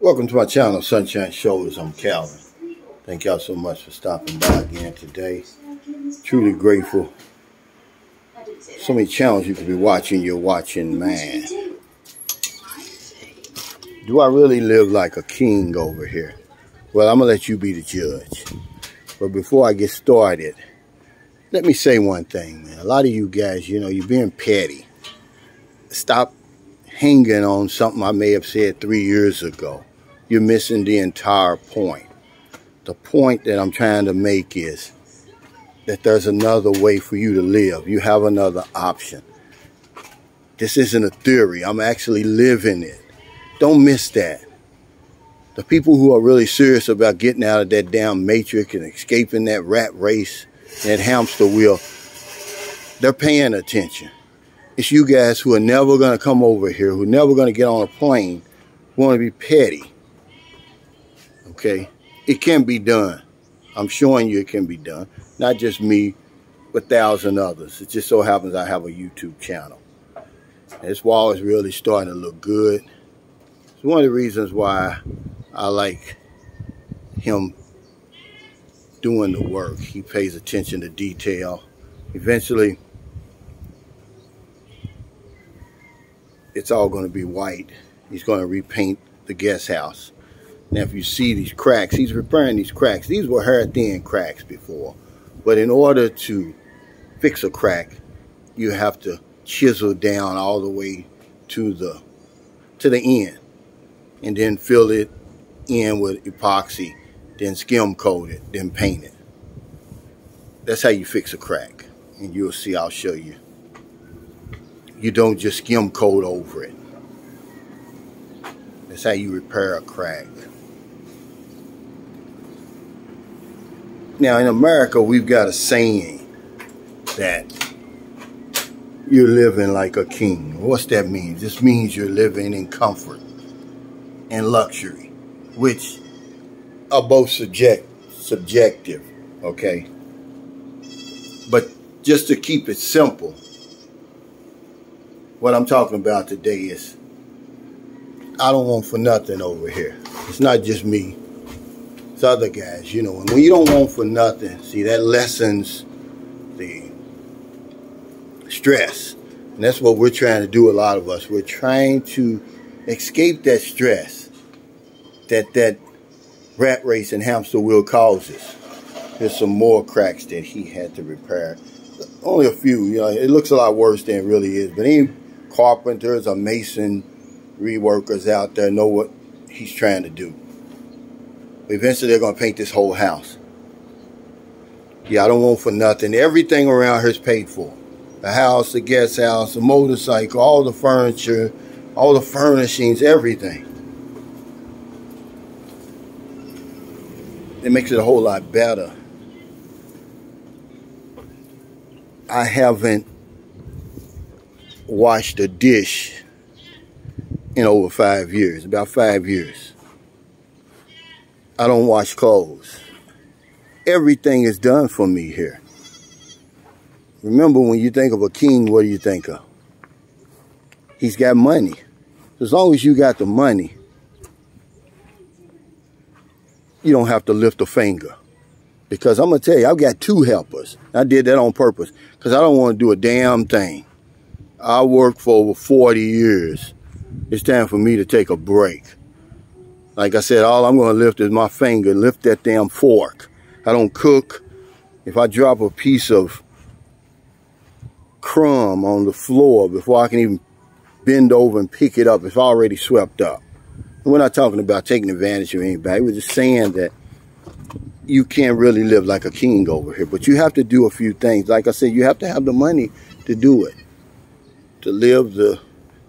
Welcome to my channel, Sunshine Shoulders. I'm Calvin. Thank y'all so much for stopping by again today. Truly grateful. So many channels you could be watching. You're watching, man. Do I really live like a king over here? Well, I'm going to let you be the judge. But before I get started, let me say one thing, man. A lot of you guys, you're being petty. Stop hanging on something I may have said 3 years ago. You're missing the entire point. The point that I'm trying to make is that there's another way for you to live. You have another option. This isn't a theory. I'm actually living it. Don't miss that. The people who are really serious about getting out of that damn matrix and escaping that rat race, that hamster wheel, they're paying attention. It's you guys who are never going to come over here, who are never going to get on a plane, who want to be petty. Okay? It can be done. I'm showing you it can be done. Not just me, but 1,000 others. It just so happens I have a YouTube channel. And this wall is really starting to look good. It's one of the reasons why I like him doing the work. He pays attention to detail. Eventually, it's all going to be white. He's going to repaint the guest house. Now, if you see these cracks, he's repairing these cracks. These were hair thin cracks before. But in order to fix a crack, you have to chisel down all the way to the end. And then fill it in with epoxy. Then skim coat it. Then paint it. That's how you fix a crack. And you'll see, I'll show you. You don't just skim coat over it. That's how you repair a crack. Now in America, we've got a saying that you're living like a king. What's that mean? This means you're living in comfort and luxury, which are both subjective, okay? But just to keep it simple, what I'm talking about today is I don't want for nothing over here. It's not just me. It's other guys, And when you don't want for nothing, see, that lessens the stress. And that's what we're trying to do, a lot of us. We're trying to escape that stress that rat race and hamster wheel causes. There's some more cracks that he had to repair. Only a few, it looks a lot worse than it really is. But any carpenters or mason reworkers out there know what he's trying to do. Eventually they're going to paint this whole house. Yeah, I don't want for nothing. Everything around here is paid for. The house, the guest house, the motorcycle, all the furniture, all the furnishings, everything. It makes it a whole lot better. I haven't washed a dish in over 5 years, about 5 years. I don't wash clothes. Everything is done for me here. Remember, when you think of a king, what do you think of? He's got money. As long as you got the money, you don't have to lift a finger. Because I'm going to tell you, I've got 2 helpers. I did that on purpose because I don't want to do a damn thing. I worked for over 40 years. It's time for me to take a break. Like I said, all I'm going to lift is my finger. Lift that damn fork. I don't cook. If I drop a piece of crumb on the floor before I can even bend over and pick it up, it's already swept up. And we're not talking about taking advantage of anybody. We're just saying that you can't really live like a king over here. But you have to do a few things. Like I said, you have to have the money to do it. To live the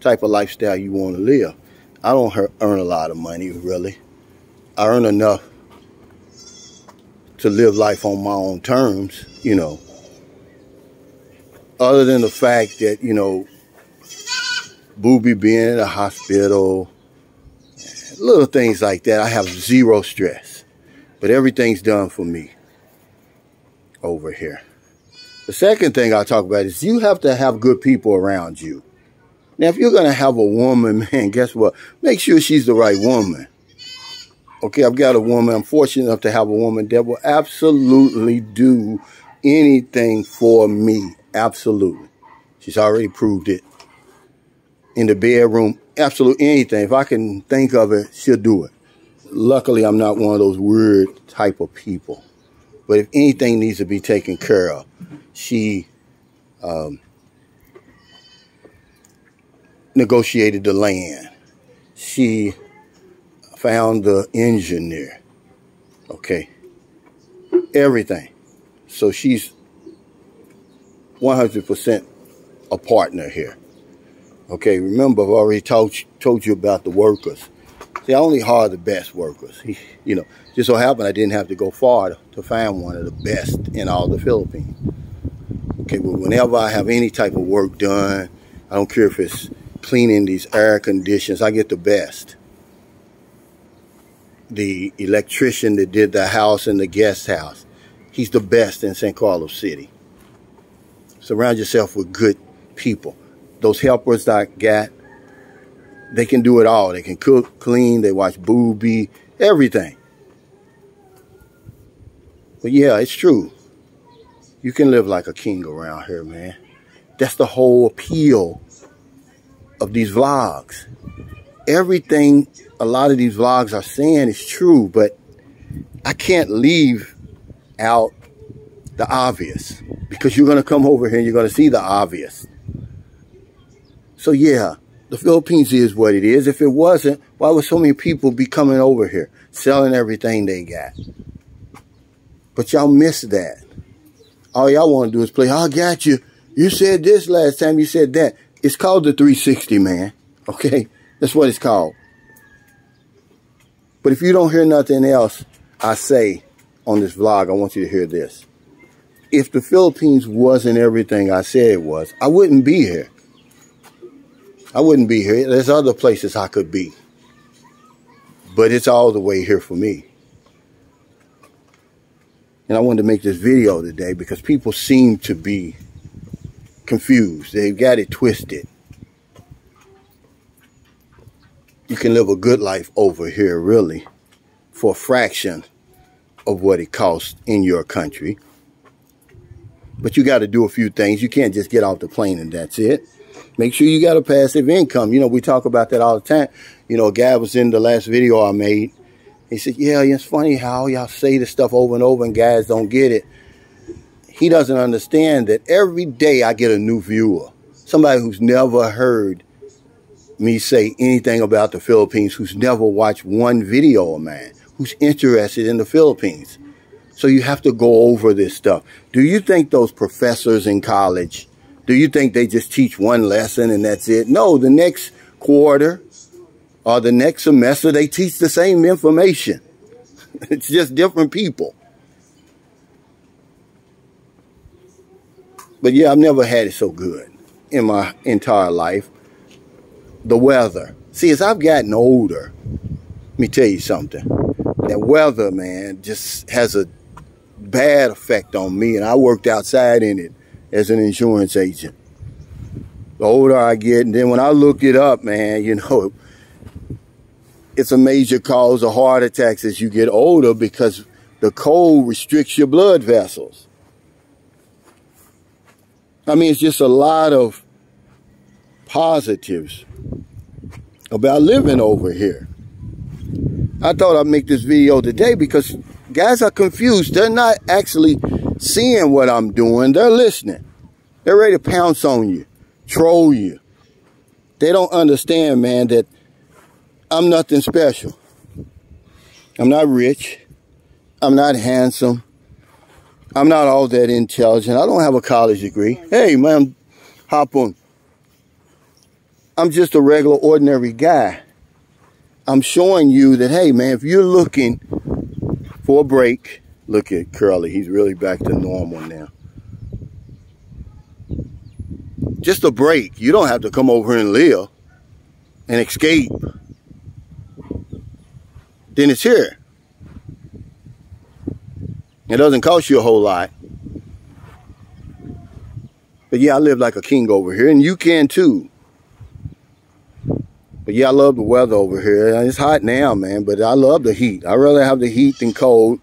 type of lifestyle you want to live. I don't earn a lot of money, really. I earn enough to live life on my own terms, Other than the fact that, Booby being in a hospital, little things like that, I have zero stress. But everything's done for me over here. The second thing I'll talk about is you have to have good people around you. Now, if you're going to have a woman, man, guess what? Make sure she's the right woman. Okay, I've got a woman. I'm fortunate enough to have a woman that will absolutely do anything for me. Absolutely. She's already proved it. In the bedroom, absolutely anything. If I can think of it, she'll do it. Luckily, I'm not one of those weird type of people. But if anything needs to be taken care of, she negotiated the land. She found the engineer. Okay. Everything. So she's 100% a partner here. Okay, remember I've already told you about the workers. See, I only hire the best workers. You know, just so happened I didn't have to go far to find one of the best in all the Philippines. Okay, but whenever I have any type of work done, I don't care if it's cleaning these air conditions, I get the best. The electrician that did the house and the guest house, he's the best in San Carlos City. Surround yourself with good people. Those helpers that I got, they can do it all. They can cook, clean, they watch booby, everything. But yeah, it's true. You can live like a king around here, man. That's the whole appeal of these vlogs. Everything a lot of these vlogs are saying is true, but I can't leave out the obvious, because you're going to come over here and you're going to see the obvious. So yeah, the Philippines is what it is. If it wasn't, why would so many people be coming over here, selling everything they got? But y'all miss that. All y'all want to do is play, I got you. You said this last time, you said that. It's called the 360, man. Okay? That's what it's called. But if you don't hear nothing else I say on this vlog, I want you to hear this. If the Philippines wasn't everything I said it was, I wouldn't be here. I wouldn't be here. There's other places I could be. But it's all the way here for me. And I wanted to make this video today because people seem to be confused. They've got it twisted. You can live a good life over here, really, for a fraction of what it costs in your country. But you got to do a few things. You can't just get off the plane and that's it. Make sure you got a passive income. You know, we talk about that all the time. You know, a guy was in the last video I made. He said, yeah, it's funny how y'all say this stuff over and over and guys don't get it. He doesn't understand that every day I get a new viewer. Somebody who's never heard me say anything about the Philippines, who's never watched one video of mine, who's interested in the Philippines. So you have to go over this stuff. Do you think those professors in college, do you think they just teach one lesson and that's it? No, the next quarter or the next semester, they teach the same information. It's just different people. But yeah, I've never had it so good in my entire life. The weather. See, as I've gotten older, let me tell you something. That weather, man, just has a bad effect on me. And I worked outside in it as an insurance agent. The older I get, and then when I looked it up, man, you know, it's a major cause of heart attacks as you get older because the cold restricts your blood vessels. I mean, it's just a lot of positives about living over here. I thought I'd make this video today because guys are confused. They're not actually seeing what I'm doing. They're listening. They're ready to pounce on you, troll you. They don't understand, man, that I'm nothing special. I'm not rich. I'm not handsome. I'm not all that intelligent. I don't have a college degree. Hey, man, hop on. I'm just a regular, ordinary guy. I'm showing you that, hey, man, if you're looking for a break, look at Curly. He's really back to normal now. Just a break. You don't have to come over here and live and escape. Then it's here. It doesn't cost you a whole lot. But yeah, I live like a king over here, and you can too. But yeah, I love the weather over here. It's hot now, man, but I love the heat. I'd rather have the heat than cold.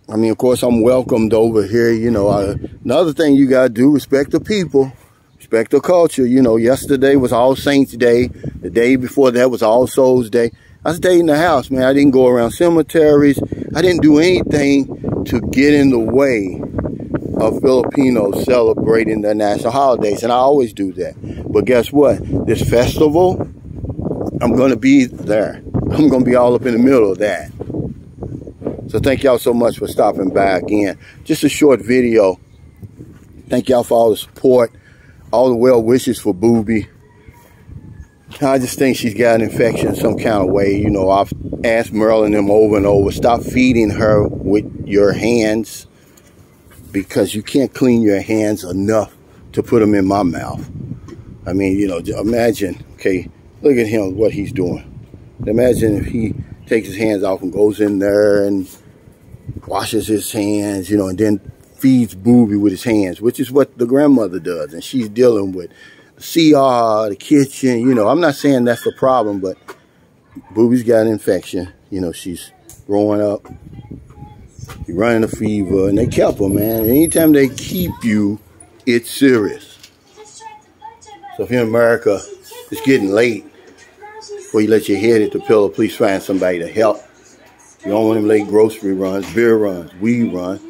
I mean, of course, I'm welcomed over here. You know, another thing you got to do, respect the people, respect the culture. You know, yesterday was All Saints Day. The day before that was All Souls Day. I stayed in the house, man. I didn't go around cemeteries. I didn't do anything to get in the way of Filipinos celebrating their national holidays. And I always do that. But guess what? This festival, I'm going to be there. I'm going to be all up in the middle of that. So thank y'all so much for stopping by again. Just a short video. Thank y'all for all the support, all the well wishes for Boobie. I just think she's got an infection in some kind of way. You know, I've asked Merle and them over and over, stop feeding her with your hands, because you can't clean your hands enough to put them in my mouth. I mean, you know, imagine, okay, look at him, what he's doing. Imagine if he takes his hands off and goes in there and washes his hands, you know, and then feeds Boobie with his hands, which is what the grandmother does. And she's dealing with CR, the kitchen, you know. I'm not saying that's the problem, but Boobie's got an infection. You know, she's growing up, you're running a fever, and they kept her, man. And anytime they keep you, it's serious. So if you're in America, it's getting late before you let your head hit the pillow, please find somebody to help. You don't want them late grocery runs, beer runs, weed runs.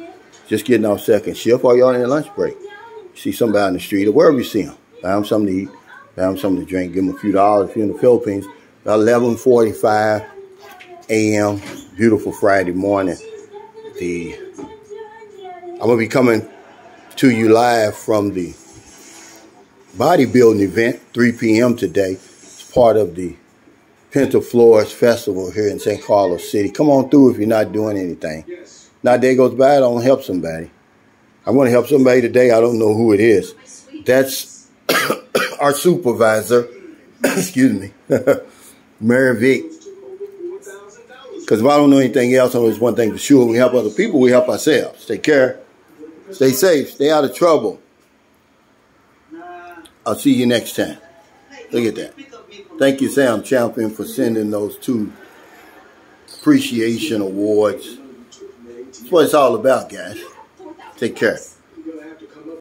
Just getting off second shift or y'all in your lunch break. You see somebody on the street or wherever you see them. Buy them something to eat, buy them something to drink, give them a few dollars. If you're in the Philippines, about 11:45 a.m., beautiful Friday morning. I'm going to be coming to you live from the bodybuilding event, 3 p.m. today. It's part of the Pinta Flores Festival here in St. Carlos City. Come on through if you're not doing anything. Not a day goes by, I don't help somebody. I want to help somebody today. I don't know who it is. That's our supervisor, excuse me, Mary Vic. Because if I don't know anything else, I know there's one thing for sure. We help other people, we help ourselves. Take care. Stay safe. Stay out of trouble. I'll see you next time. Look at that. Thank you, Sam Champion, for sending those 2 appreciation awards. That's what it's all about, guys. Take care.